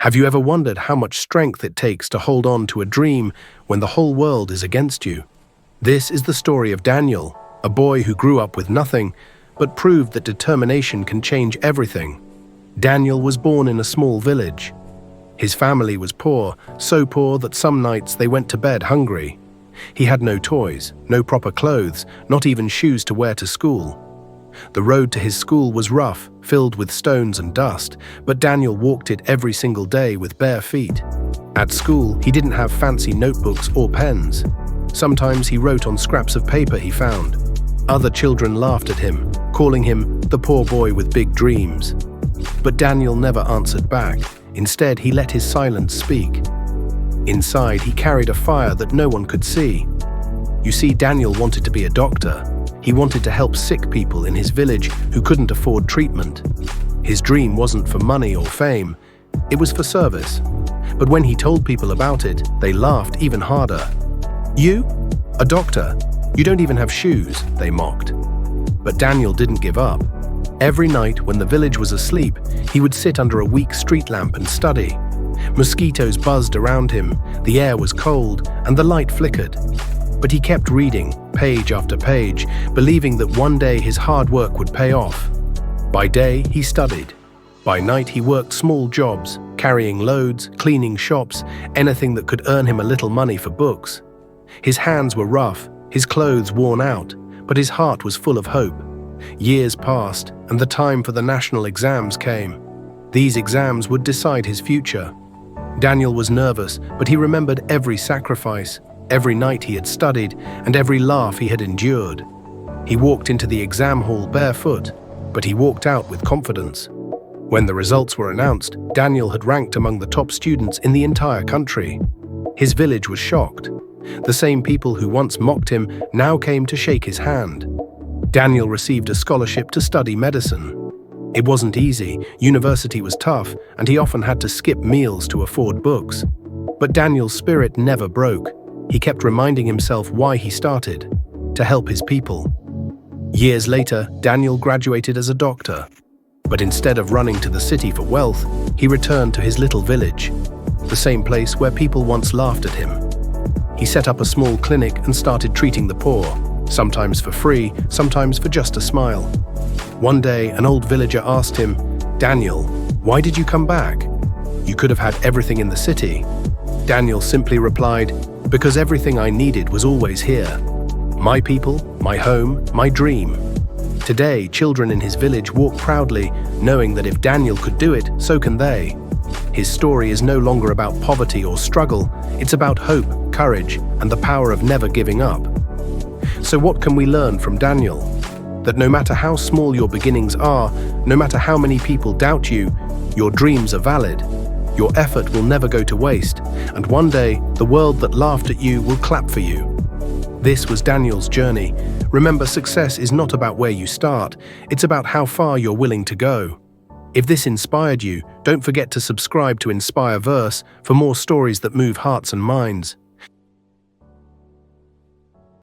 Have you ever wondered how much strength it takes to hold on to a dream when the whole world is against you? This is the story of Daniel, a boy who grew up with nothing, but proved that determination can change everything. Daniel was born in a small village. His family was poor, so poor that some nights they went to bed hungry. He had no toys, no proper clothes, not even shoes to wear to school. The road to his school was rough, filled with stones and dust, but Daniel walked it every single day with bare feet. At school, he didn't have fancy notebooks or pens. Sometimes he wrote on scraps of paper he found. Other children laughed at him, calling him the poor boy with big dreams. But Daniel never answered back. Instead, he let his silence speak. Inside, he carried a fire that no one could see. You see, Daniel wanted to be a doctor. He wanted to help sick people in his village who couldn't afford treatment. His dream wasn't for money or fame. It was for service. But when he told people about it, they laughed even harder. "You? A doctor? You don't even have shoes," they mocked. But Daniel didn't give up. Every night when the village was asleep, he would sit under a weak street lamp and study. Mosquitoes buzzed around him, the air was cold, and the light flickered. But he kept reading, page after page, believing that one day his hard work would pay off. By day, he studied. By night, he worked small jobs, carrying loads, cleaning shops, anything that could earn him a little money for books. His hands were rough, his clothes worn out, but his heart was full of hope. Years passed, and the time for the national exams came. These exams would decide his future. Daniel was nervous, but he remembered every sacrifice, every night he had studied, and every laugh he had endured. He walked into the exam hall barefoot, but he walked out with confidence. When the results were announced, Daniel had ranked among the top students in the entire country. His village was shocked. The same people who once mocked him now came to shake his hand. Daniel received a scholarship to study medicine. It wasn't easy, university was tough, and he often had to skip meals to afford books. But Daniel's spirit never broke. He kept reminding himself why he started: to help his people. Years later, Daniel graduated as a doctor. But instead of running to the city for wealth, he returned to his little village, the same place where people once laughed at him. He set up a small clinic and started treating the poor, sometimes for free, sometimes for just a smile. One day, an old villager asked him, "Daniel, why did you come back? You could have had everything in the city." Daniel simply replied, "Because everything I needed was always here. My people, my home, my dream." Today, children in his village walk proudly, knowing that if Daniel could do it, so can they. His story is no longer about poverty or struggle, it's about hope, courage, and the power of never giving up. So what can we learn from Daniel? That no matter how small your beginnings are, no matter how many people doubt you, your dreams are valid. Your effort will never go to waste, and one day, the world that laughed at you will clap for you. This was Daniel's journey. Remember, success is not about where you start, it's about how far you're willing to go. If this inspired you, don't forget to subscribe to InspireVerse for more stories that move hearts and minds.